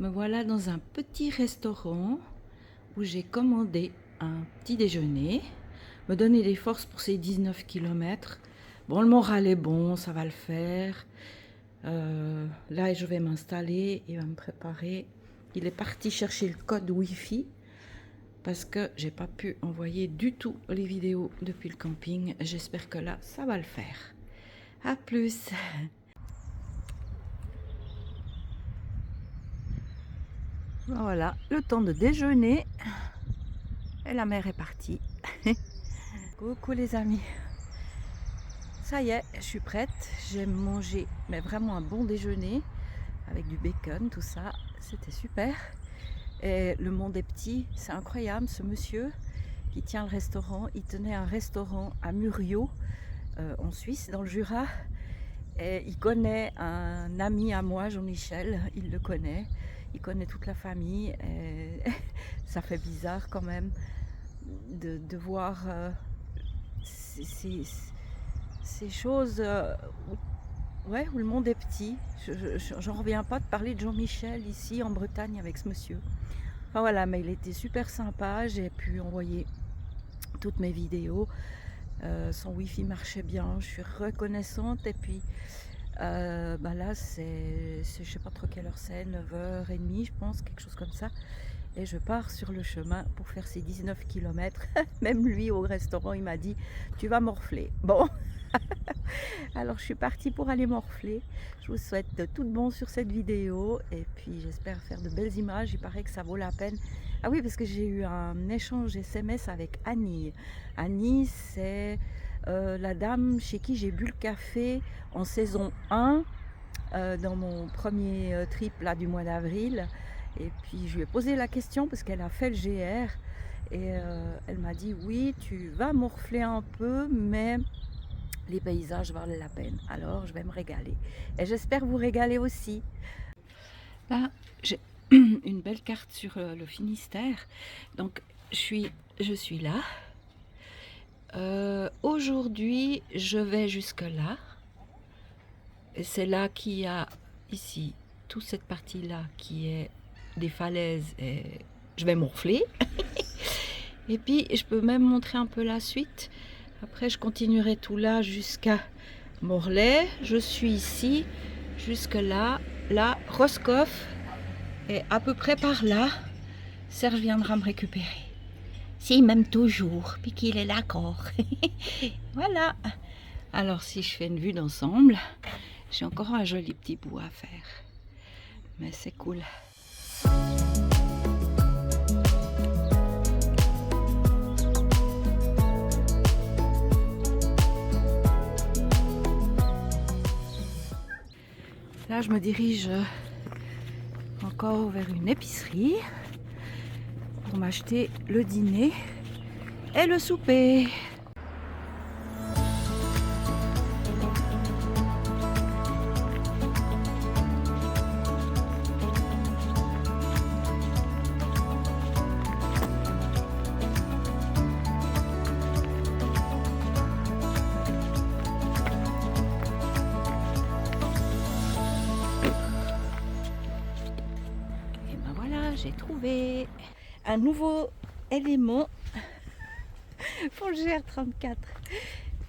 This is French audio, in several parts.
Me voilà dans un petit restaurant où j'ai commandé un petit déjeuner, me donner des forces pour ces 19 kilomètres. Bon, le moral est bon, ça va le faire. Là, je vais m'installer, il va me préparer. Il est parti chercher le code Wi-Fi parce que j'ai pas pu envoyer du tout les vidéos depuis le camping. J'espère que là, ça va le faire. À plus. Voilà, le temps de déjeuner. Et la mère est partie. Coucou les amis. Ça y est, je suis prête. J'ai mangé mais vraiment un bon déjeuner avec du bacon, tout ça. C'était super. Et le monde est petit. C'est incroyable, ce monsieur qui tient le restaurant. Il tenait un restaurant à Murio, en Suisse, dans le Jura. Et il connaît un ami à moi, Jean-Michel. Il le connaît. Il connaît toute la famille. Et ça fait bizarre quand même de voir ces choses ouais, où le monde est petit. J'en reviens pas de parler de Jean-Michel ici en Bretagne avec ce monsieur. Enfin voilà, mais il était super sympa. J'ai pu envoyer toutes mes vidéos. Son wifi marchait bien. Je suis reconnaissante. Et puis là, je sais pas trop quelle heure c'est, 9h30 je pense, quelque chose comme ça. Et je pars sur le chemin pour faire ces 19 kilomètres. Même lui au restaurant, il m'a dit tu vas morfler. Bon, alors je suis partie pour aller morfler. Je vous souhaite de tout de bon sur cette vidéo. Et puis j'espère faire de belles images. Il paraît que ça vaut la peine. Ah oui, parce que j'ai eu un échange SMS avec Annie. Annie, c'est la dame chez qui j'ai bu le café en saison 1. Dans mon premier trip là, du mois d'avril. Et puis je lui ai posé la question parce qu'elle a fait le GR et elle m'a dit oui, tu vas morfler un peu, mais les paysages valent la peine. Alors je vais me régaler et j'espère vous régaler aussi. Là, j'ai une belle carte sur le Finistère. Donc je suis là. Aujourd'hui, je vais jusque là. C'est là qu'il y a ici toute cette partie-là qui est des falaises et je vais morfler. Et puis je peux même montrer un peu la suite. Après je continuerai tout là jusqu'à Morlaix. Je suis ici jusque là. Là, Roscoff est à peu près par là. Serge viendra me récupérer. S'il m'aime toujours, puis qu'il est d'accord. Voilà. Alors si je fais une vue d'ensemble, j'ai encore un joli petit bout à faire. Mais c'est cool. Là, je me dirige encore vers une épicerie pour m'acheter le dîner et le souper. J'ai trouvé un nouveau élément pour le GR34.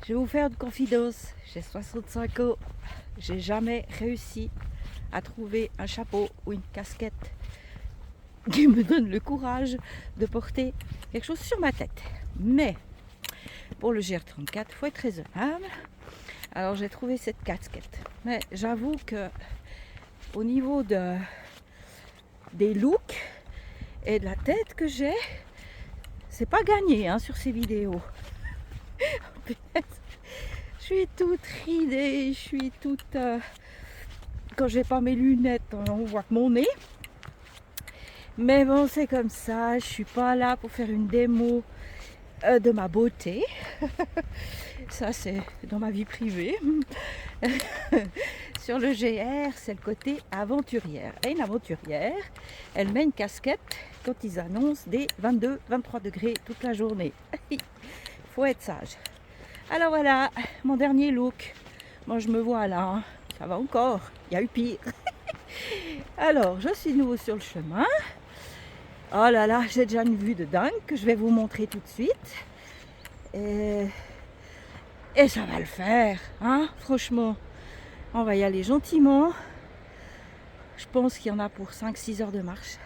Je vais vous faire une confidence. J'ai 65 ans. J'ai jamais réussi à trouver un chapeau ou une casquette qui me donne le courage de porter quelque chose sur ma tête. Mais pour le GR34, il faut être raisonnable. Alors j'ai trouvé cette casquette. Mais j'avoue que au niveau des looks et de la tête que j'ai, c'est pas gagné sur ces vidéos. Je suis toute ridée, je suis toute... quand j'ai pas mes lunettes, on voit que mon nez. Mais bon, c'est comme ça, je suis pas là pour faire une démo de ma beauté. Ça, c'est dans ma vie privée. Sur le GR, c'est le côté aventurière. Et une aventurière, elle met une casquette quand ils annoncent des 22-23 degrés toute la journée. Il faut être sage. Alors voilà, mon dernier look. Moi, je me vois là. Ça va encore. Il y a eu pire. Alors, je suis de nouveau sur le chemin. Oh là là, j'ai déjà une vue de dingue que je vais vous montrer tout de suite. Et ça va le faire, hein, franchement. On va y aller gentiment. Je pense qu'il y en a pour 5-6 heures de marche.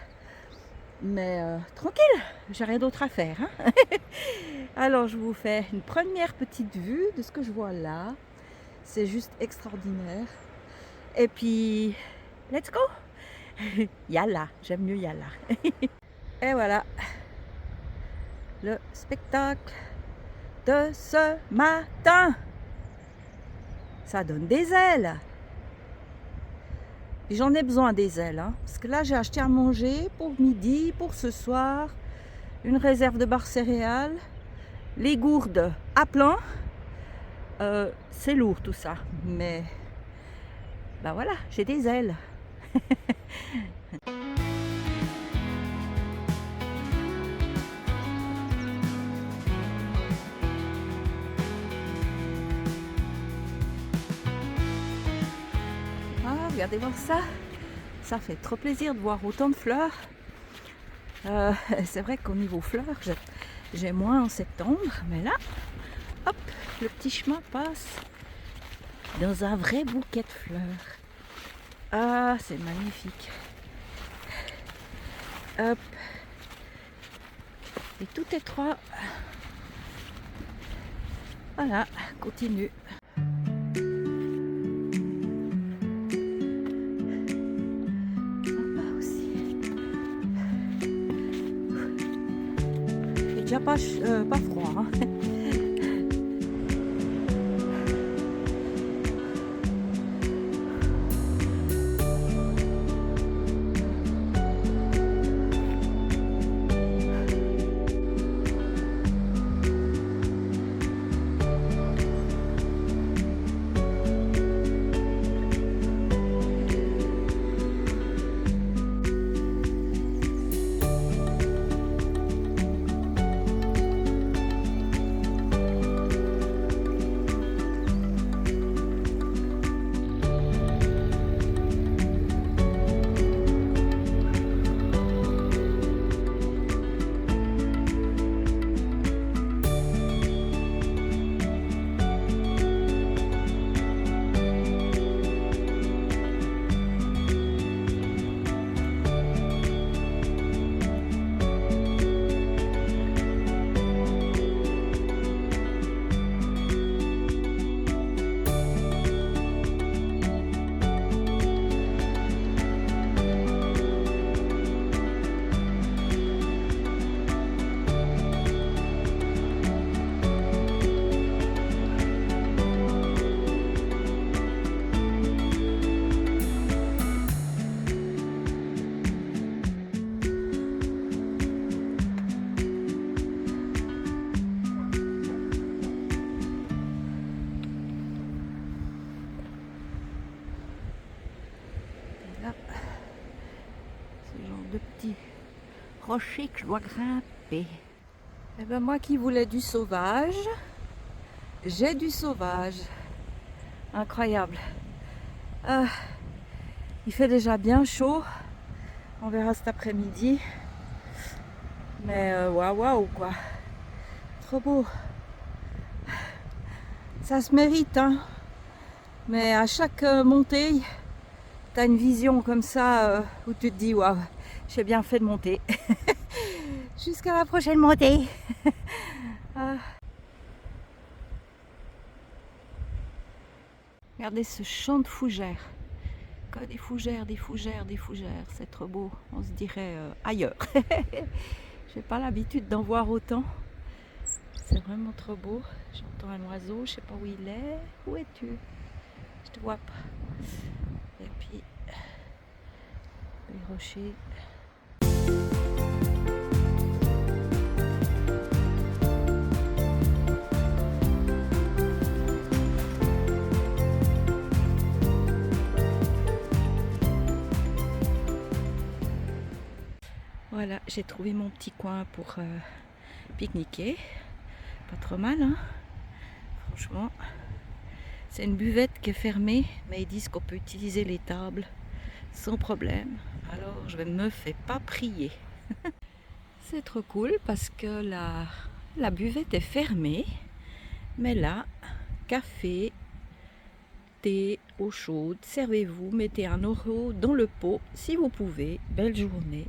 Mais tranquille, j'ai rien d'autre à faire. Hein. Alors, je vous fais une première petite vue de ce que je vois là. C'est juste extraordinaire. Et puis, let's go. Yalla, j'aime mieux Yalla. Et voilà, le spectacle de ce matin. Ça donne des ailes. Et j'en ai besoin des ailes, hein, parce que là j'ai acheté à manger pour midi, pour ce soir, une réserve de barres céréales, les gourdes à plein. C'est lourd tout ça, mais bah voilà, j'ai des ailes. Ah, regardez voir ça. Ça fait trop plaisir de voir autant de fleurs. C'est vrai qu'au niveau fleurs, j'ai moins en septembre, mais là, hop, le petit chemin passe dans un vrai bouquet de fleurs. Ah, c'est magnifique. Hop. Et tout étroit. Voilà, continue. Sympa aussi. Il fait déjà pas froid. Hein. De petits rochers que je dois grimper. Et ben moi qui voulais du sauvage, j'ai du sauvage. Incroyable. Il fait déjà bien chaud. On verra cet après-midi. Mais waouh quoi. Trop beau. Ça se mérite, hein. Mais à chaque montée, t'as une vision comme ça où tu te dis waouh. J'ai bien fait de monter. Jusqu'à la prochaine montée. Regardez ce champ de fougères. Que des fougères, des fougères, des fougères. C'est trop beau. On se dirait ailleurs. J'ai pas l'habitude d'en voir autant. C'est vraiment trop beau. J'entends un oiseau. Je sais pas où il est. Où es-tu? Je te vois pas. Et puis les rochers. Voilà, j'ai trouvé mon petit coin pour pique-niquer. Pas trop mal, hein? Franchement. C'est une buvette qui est fermée, mais ils disent qu'on peut utiliser les tables sans problème. Alors je ne me fais pas prier. C'est trop cool parce que la buvette est fermée. Mais là, café, thé, eau chaude, servez-vous, mettez 1 € dans le pot si vous pouvez. Belle journée.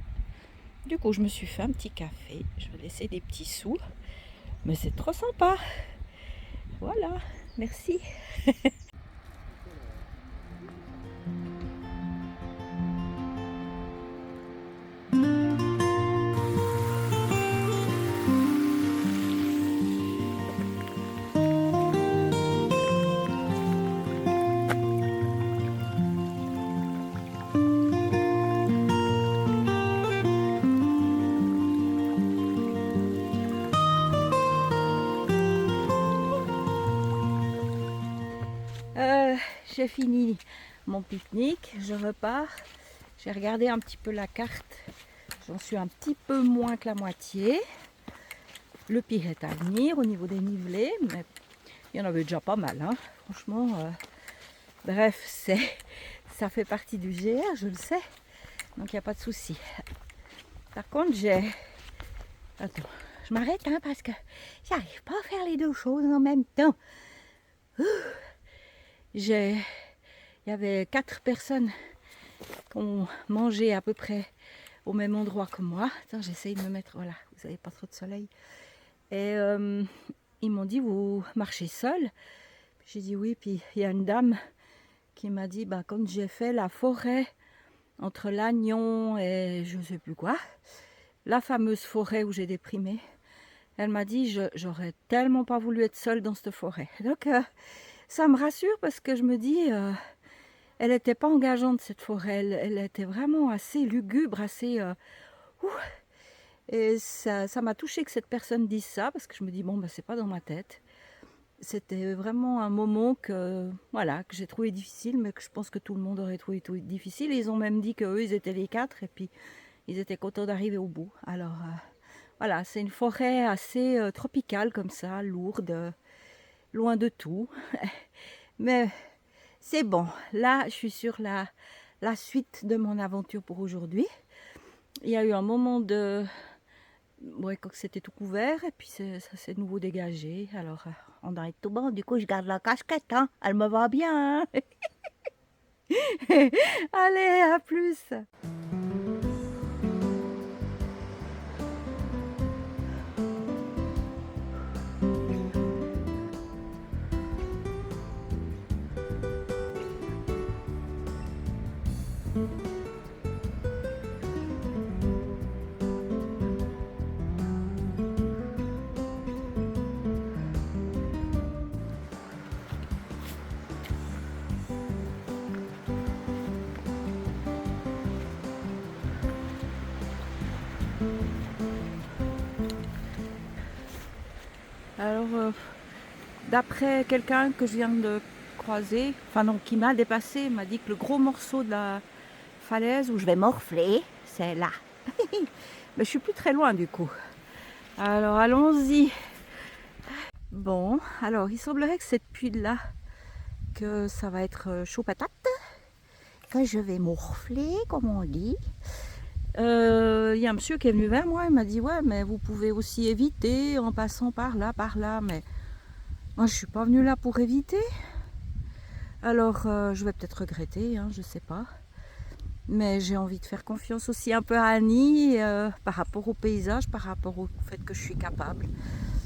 Du coup, je me suis fait un petit café. Je vais laisser des petits sous. Mais c'est trop sympa. Voilà, merci. J'ai fini mon pique-nique, je repars. J'ai regardé un petit peu la carte, j'en suis un petit peu moins que la moitié. Le pire est à venir au niveau des nivelés, mais il y en avait déjà pas mal, hein. Franchement. Bref, ça fait partie du GR, je le sais, donc il n'y a pas de souci. Par contre, Attends, je m'arrête hein, parce que j'arrive pas à faire les deux choses en même temps. Il y avait 4 personnes qui ont mangé à peu près au même endroit que moi. Attends, j'essaye de me mettre, voilà, vous n'avez pas trop de soleil. Et ils m'ont dit, vous marchez seul? J'ai dit oui, puis il y a une dame qui m'a dit, bah, quand j'ai fait la forêt entre Lannion et je ne sais plus quoi, la fameuse forêt où j'ai déprimé, elle m'a dit, j'aurais tellement pas voulu être seule dans cette forêt. Donc ça me rassure parce que je me dis, elle n'était pas engageante cette forêt, elle était vraiment assez lugubre, assez... Et ça m'a touchée que cette personne dise ça, parce que je me dis, bon, bah, c'est pas dans ma tête. C'était vraiment un moment que, voilà, que j'ai trouvé difficile, mais que je pense que tout le monde aurait trouvé difficile. Ils ont même dit qu'eux, ils étaient les 4, et puis ils étaient contents d'arriver au bout. Alors, voilà, c'est une forêt assez tropicale comme ça, lourde, loin de tout. Mais c'est bon, là, je suis sur la suite de mon aventure pour aujourd'hui. Il y a eu un moment de... Ouais, quand c'était tout couvert, et puis ça s'est de nouveau dégagé. Alors, on arrête tout bon. Du coup, je garde la casquette, hein. Elle me va bien. Hein. Allez, à plus. Alors, d'après quelqu'un que je viens de croiser, enfin non, qui m'a dépassé, m'a dit que le gros morceau de la falaise où je vais morfler, c'est là. Mais je suis plus très loin du coup. Alors allons-y. Bon, alors il semblerait que c'est depuis là que ça va être chaud patate, que je vais morfler, comme on dit. Il y a un monsieur qui est venu vers moi, il m'a dit ouais, mais vous pouvez aussi éviter en passant par là, mais moi je suis pas venue là pour éviter. Alors je vais peut-être regretter, hein, je sais pas. Mais j'ai envie de faire confiance aussi un peu à Annie par rapport au paysage, par rapport au fait que je suis capable.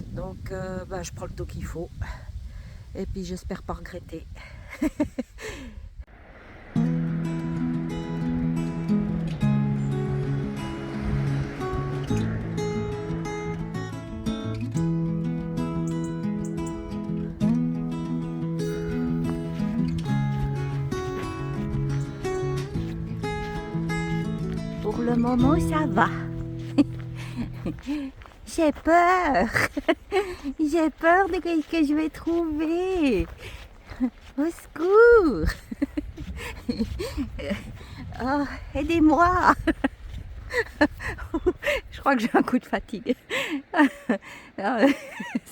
Donc bah, je prends le temps qu'il faut. Et puis j'espère pas regretter. Pour le moment, ça va. J'ai peur. J'ai peur de ce que je vais trouver. Au secours. Oh, aidez-moi. Je crois que j'ai un coup de fatigue.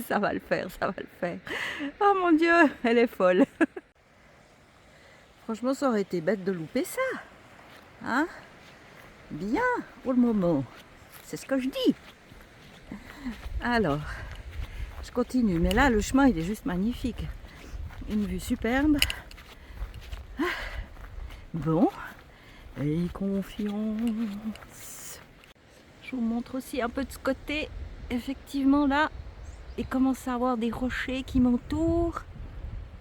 Ça va le faire, ça va le faire. Oh mon Dieu, elle est folle. Franchement, ça aurait été bête de louper ça. Hein? Bien pour le moment. C'est ce que je dis. Alors, je continue. Mais là, le chemin, il est juste magnifique. Une vue superbe. Bon. Et confiance. Je vous montre aussi un peu de ce côté. Effectivement, là, il commence à avoir des rochers qui m'entourent.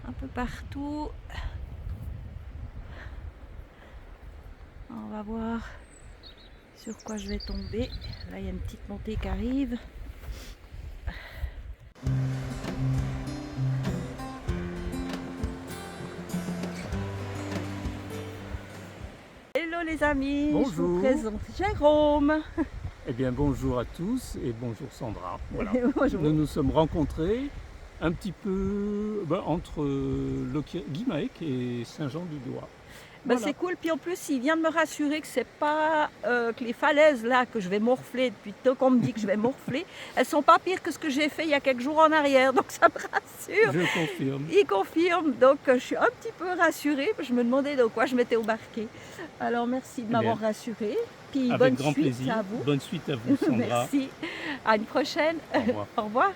Un peu partout. On va voir sur quoi je vais tomber. Là, il y a une petite montée qui arrive. Hello les amis, Bonjour. je vous présente Jérôme. Eh bien bonjour à tous et bonjour Sandra. Voilà. Bonjour. Nous nous sommes rencontrés un petit peu entre Guimaec et Saint-Jean-du-Doigt. Bah, Voilà. c'est cool, puis en plus il vient de me rassurer que c'est pas que les falaises là que je vais morfler depuis tant qu'on me dit que je vais morfler, elles sont pas pires que ce que j'ai fait il y a quelques jours en arrière, donc ça me rassure. Je confirme. Il confirme, donc je suis un petit peu rassurée, je me demandais dans quoi je m'étais embarquée. Alors merci de m'avoir rassurée, puis Avec bonne grand suite plaisir. à vous. Bonne suite à vous Sandra. Merci, à une prochaine. Au revoir. Au revoir.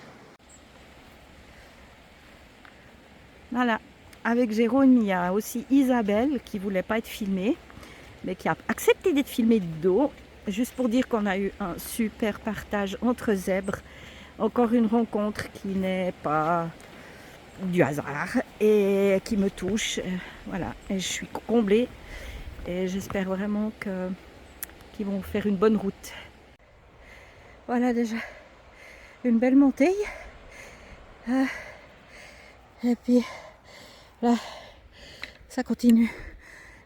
Voilà, avec Jérôme, il y a aussi Isabelle qui ne voulait pas être filmée, mais qui a accepté d'être filmée de dos, juste pour dire qu'on a eu un super partage entre zèbres. Encore une rencontre qui n'est pas du hasard et qui me touche. Voilà, et je suis comblée et j'espère vraiment qu'ils vont faire une bonne route. Voilà déjà une belle montée. Et puis là, ça continue,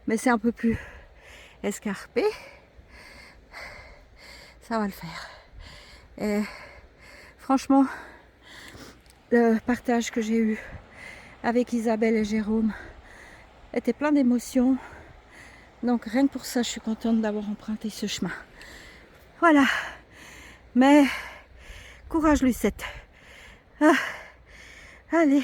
mais c'est un peu plus escarpé. Ça va le faire. Et franchement, le partage que j'ai eu avec Isabelle et Jérôme était plein d'émotions. Donc rien que pour ça, je suis contente d'avoir emprunté ce chemin. Voilà. Mais courage Lucette. Allez.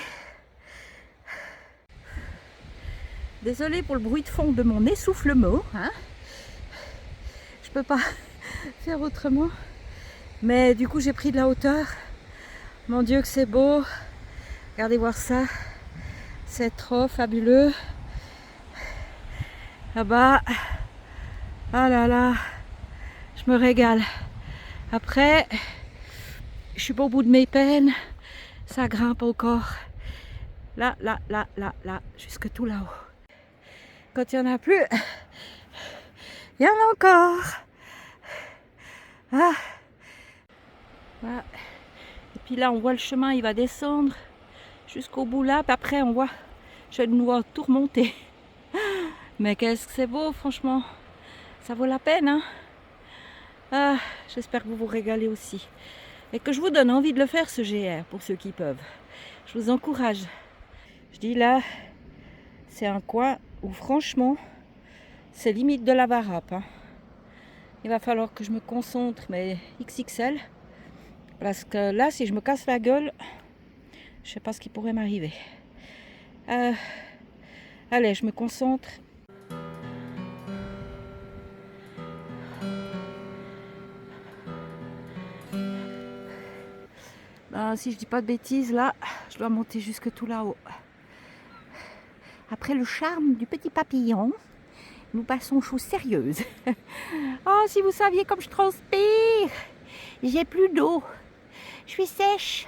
Désolée pour le bruit de fond de mon essoufflement. Hein, je peux pas faire autrement. Mais du coup, j'ai pris de la hauteur. Mon Dieu, que c'est beau. Regardez voir ça. C'est trop fabuleux. Là-bas. Ah là là. Je me régale. Après, je suis pas au bout de mes peines. Ça grimpe encore. Là, jusque tout là-haut. Quand il n'y en a plus, il y en a encore. Ah. Voilà. Et puis là, on voit le chemin, il va descendre jusqu'au bout là. Puis après, on voit, je vais nous tout remonter. Mais qu'est-ce que c'est beau, franchement. Ça vaut la peine. Hein. Ah, j'espère que vous vous régalez aussi. Et que je vous donne envie de le faire, ce GR, pour ceux qui peuvent. Je vous encourage. Je dis là, c'est un coin où franchement, c'est limite de la varap. Hein. Il va falloir que je me concentre, mais XXL. Parce que là, si je me casse la gueule, je ne sais pas ce qui pourrait m'arriver. Allez, je me concentre. Si je dis pas de bêtises, là, je dois monter jusque tout là-haut. Après le charme du petit papillon, nous passons aux choses sérieuses. Oh, si vous saviez comme je transpire, j'ai plus d'eau, je suis sèche.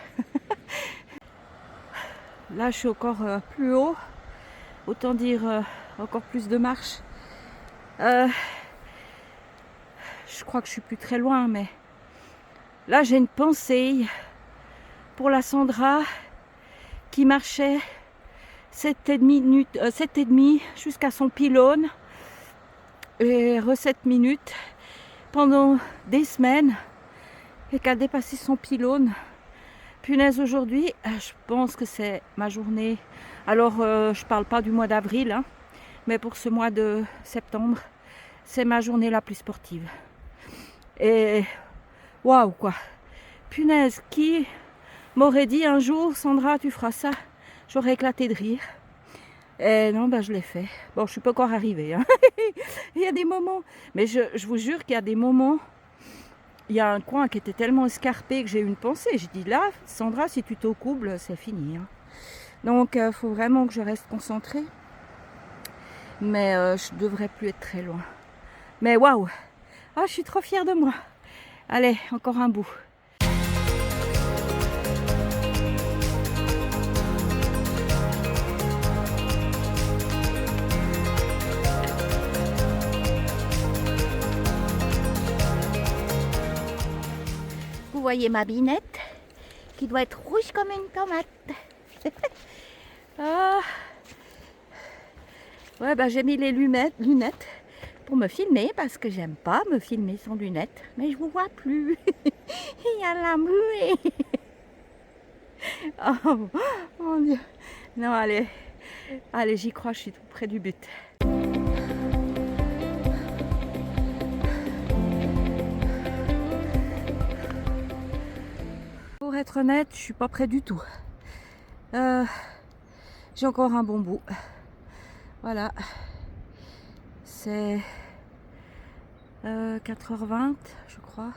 Là, je suis encore plus haut, autant dire encore plus de marche. Je crois que je suis plus très loin, mais là, j'ai une pensée pour la Sandra qui marchait 7,5 jusqu'à son pylône et 7 minutes pendant des semaines et qui a dépassé son pylône. Punaise, aujourd'hui, je pense que c'est ma journée. Alors, je parle pas du mois d'avril, hein, mais pour ce mois de septembre, c'est ma journée la plus sportive. Et waouh, quoi. Punaise, qui m'aurait dit un jour, Sandra, tu feras ça? J'aurais éclaté de rire. Et non, ben, je l'ai fait. Bon, je suis pas encore arrivée, hein. Il y a des moments, mais je vous jure qu'il y a des moments, il y a un coin qui était tellement escarpé que j'ai eu une pensée. J'ai dit là, Sandra, si tu t'occupes, c'est fini, hein. Donc, il faut vraiment que je reste concentrée. Mais je devrais plus être très loin. Mais waouh! Ah, je suis trop fière de moi. Allez, encore un bout. Vous voyez ma binette qui doit être rouge comme une tomate. Ah. Ouais, bah, j'ai mis les lunettes pour me filmer parce que j'aime pas me filmer sans lunettes. Mais je vous vois plus. Il y a la pluie. Oh mon Dieu. Non, allez, j'y crois, je suis tout près du but. Pour être honnête, je suis pas près du tout. J'ai encore un bon bout. Voilà. C'est 4h20, je crois.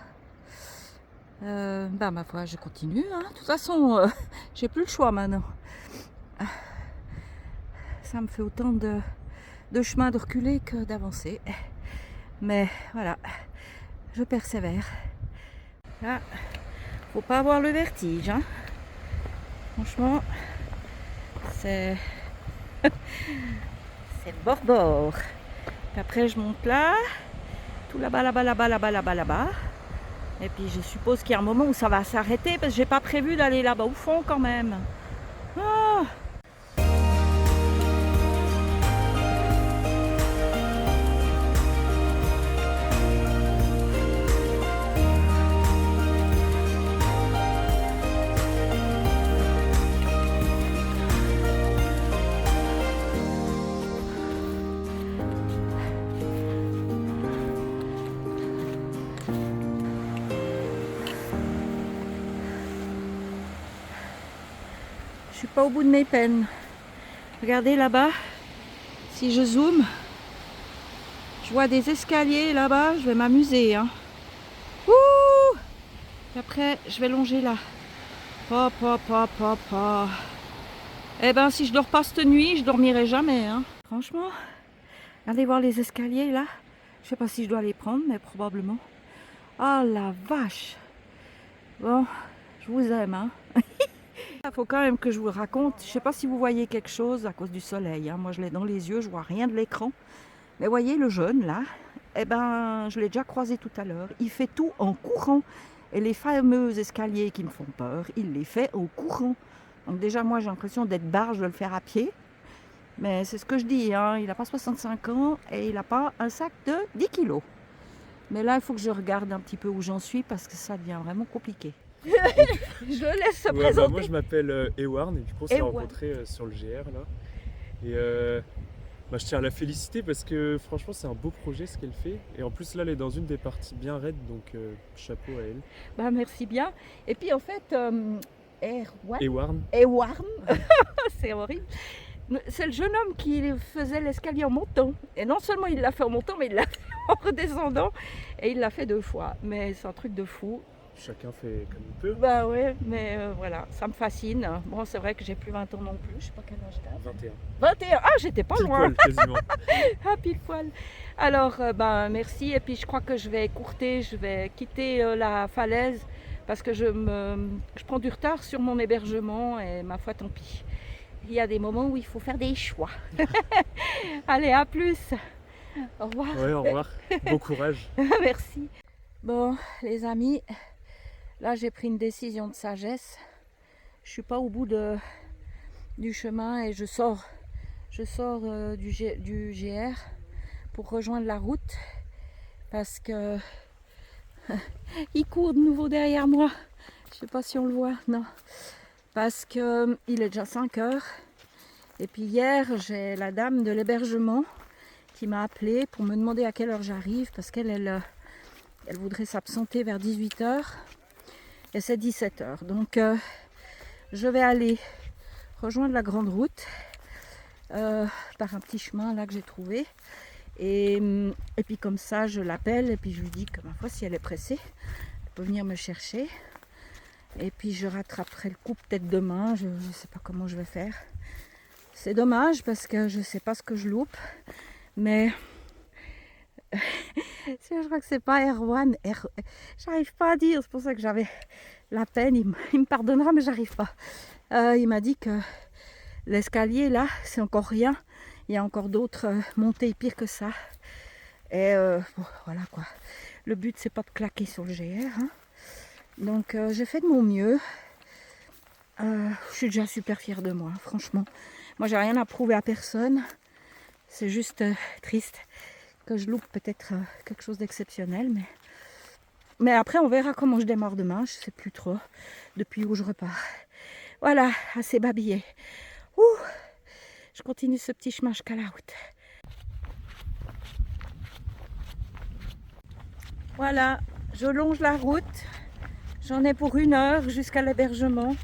Bah ma foi, je continue, hein. De toute façon, j'ai plus le choix maintenant. Ça me fait autant de chemin de reculer que d'avancer. Mais voilà, je persévère. Là, faut pas avoir le vertige, hein. Franchement, c'est c'est bord. Puis après, je monte là, tout là-bas, là-bas. Et puis, je suppose qu'il y a un moment où ça va s'arrêter parce que j'ai pas prévu d'aller là-bas au fond quand même. Ah. Je suis pas au bout de mes peines. Regardez là-bas, si je zoome, je vois des escaliers là-bas, je vais m'amuser, hein. Ouh! Et après, je vais longer là. Eh ben, si je dors pas cette nuit, je dormirai jamais, hein. Franchement, regardez voir les escaliers là. Je sais pas si je dois les prendre, mais probablement. Ah la vache! Bon, je vous aime, hein. Il faut quand même que je vous raconte. Je ne sais pas si vous voyez quelque chose à cause du soleil, hein. Moi, je l'ai dans les yeux, je vois rien de l'écran. Mais voyez le jeune là, eh ben, je l'ai déjà croisé tout à l'heure. Il fait tout en courant. Et les fameux escaliers qui me font peur, il les fait en courant. Donc déjà, moi, j'ai l'impression d'être barge de le faire à pied. Mais c'est ce que je dis, hein. Il n'a pas 65 ans et il n'a pas un sac de 10 kilos. Mais là, il faut que je regarde un petit peu où j'en suis parce que ça devient vraiment compliqué. Je laisse se présenter. Moi je m'appelle Ewarn et du coup on s'est rencontrés sur le GR là. Et je tiens à la féliciter parce que franchement c'est un beau projet ce qu'elle fait. Et en plus là elle est dans une des parties bien raides donc chapeau à elle. Bah merci bien. Et puis en fait, Ewarn. C'est horrible. C'est le jeune homme qui faisait l'escalier en montant. Et non seulement il l'a fait en montant, mais il l'a fait en redescendant. Et il l'a fait 2 fois. Mais c'est un truc de fou. Chacun fait comme il peut. Bah ouais, mais voilà, ça me fascine. Bon, c'est vrai que j'ai plus 20 ans non plus. Je sais pas quel âge t'as. 21. 21. Ah, j'étais pas Pile loin. poil, quasiment. Ah, pile poil. Alors, merci. Et puis, je crois que je vais écourter, je vais quitter la falaise parce que je prends du retard sur mon hébergement et ma foi, tant pis. Il y a des moments où il faut faire des choix. Allez, à plus. Au revoir. Ouais, au revoir. Bon courage. Merci. Bon, les amis, là, j'ai pris une décision de sagesse. Je suis pas au bout du chemin et je sors du GR pour rejoindre la route parce que il court de nouveau derrière moi. Je sais pas si on le voit, non. Parce que il est déjà 5 heures. Et puis hier, j'ai la dame de l'hébergement qui m'a appelé pour me demander à quelle heure j'arrive parce qu'elle voudrait s'absenter vers 18 heures. Et c'est 17 heures. Donc je vais aller rejoindre la grande route. par un petit chemin là que j'ai trouvé. Et puis comme ça, je l'appelle et puis je lui dis que ma foi, si elle est pressée, elle peut venir me chercher. Et puis je rattraperai le coup peut-être demain, je ne sais pas comment je vais faire. C'est dommage parce que je ne sais pas ce que je loupe. Mais je crois que c'est pas Erwan. J'arrive pas à dire, c'est pour ça que j'avais la peine. Il me pardonnera, mais j'arrive pas. Il m'a dit que l'escalier là, c'est encore rien. Il y a encore d'autres montées pires que ça. Et bon, voilà quoi. Le but, c'est pas de claquer sur le GR. Hein. Donc, j'ai fait de mon mieux. Je suis déjà super fière de moi, franchement. Moi, j'ai rien à prouver à personne. C'est juste triste que je loupe peut-être quelque chose d'exceptionnel. Mais après, on verra comment je démarre demain. Je sais plus trop depuis où je repars. Voilà, assez babillé. Ouh, je continue ce petit chemin jusqu'à la route. Voilà, je longe la route. J'en ai pour 1 heure jusqu'à l'hébergement.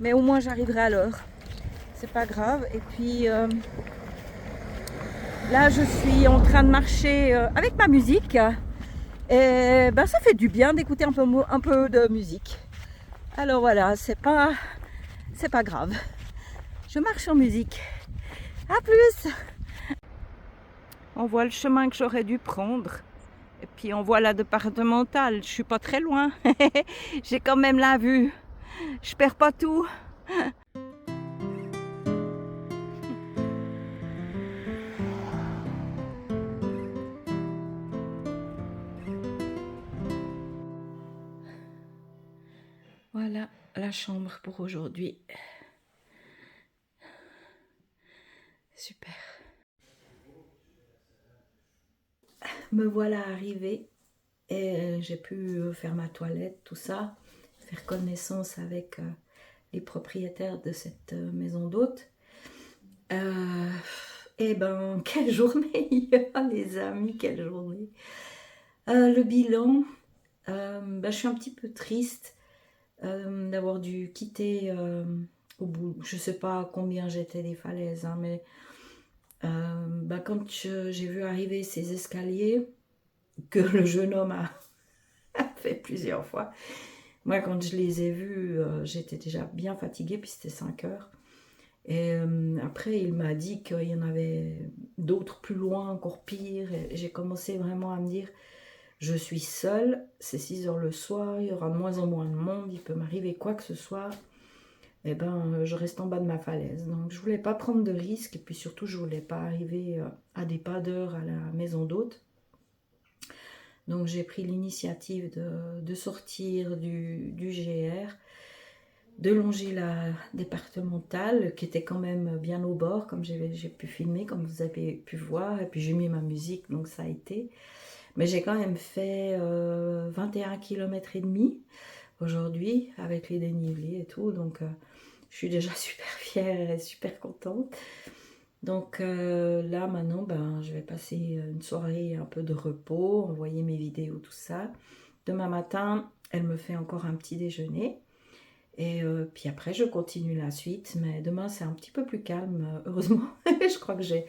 Mais au moins, j'arriverai à l'heure. C'est pas grave. Et puis, là, je suis en train de marcher avec ma musique. Et ben, ça fait du bien d'écouter un peu de musique. Alors voilà, c'est pas grave. Je marche en musique. À plus. On voit le chemin que j'aurais dû prendre. Et puis on voit la départementale. Je suis pas très loin. J'ai quand même la vue. Je perds pas tout. Voilà la chambre pour aujourd'hui. Super. Me voilà arrivée et j'ai pu faire ma toilette, tout ça, faire connaissance avec les propriétaires de cette maison d'hôte. Et ben, quelle journée, les amis, quelle journée. Le bilan, ben, je suis un petit peu triste d'avoir dû quitter au bout, je sais pas combien j'étais des falaises, hein, mais ben, quand j'ai vu arriver ces escaliers que le jeune homme a fait plusieurs fois, moi quand je les ai vus, j'étais déjà bien fatiguée, puis c'était 5 heures. Et après, il m'a dit qu'il y en avait d'autres plus loin, encore pire. Et j'ai commencé vraiment à me dire, je suis seule, c'est 6 heures le soir, il y aura de moins en moins de monde, il peut m'arriver quoi que ce soit. Et ben, je reste en bas de ma falaise. Donc, je voulais pas prendre de risques. Et puis surtout, je voulais pas arriver à des pas d'heure à la maison d'hôte. Donc, j'ai pris l'initiative de sortir du GR, de longer la départementale qui était quand même bien au bord, comme j'ai pu filmer, comme vous avez pu voir, et puis j'ai mis ma musique, donc ça a été. Mais j'ai quand même fait 21 km et demi aujourd'hui, avec les dénivelés et tout, donc je suis déjà super fière et super contente. Donc là maintenant, ben, je vais passer une soirée un peu de repos, envoyer mes vidéos, tout ça. Demain matin, elle me fait encore un petit déjeuner. Et puis après, je continue la suite. Mais demain, c'est un petit peu plus calme, heureusement. Je crois que j'ai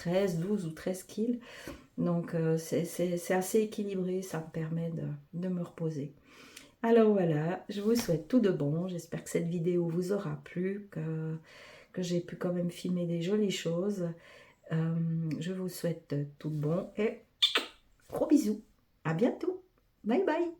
12 ou 13 kills. Donc, c'est assez équilibré. Ça me permet de me reposer. Alors voilà, je vous souhaite tout de bon. J'espère que cette vidéo vous aura plu, que j'ai pu quand même filmer des jolies choses. Je vous souhaite tout de bon et gros bisous. À bientôt. Bye bye.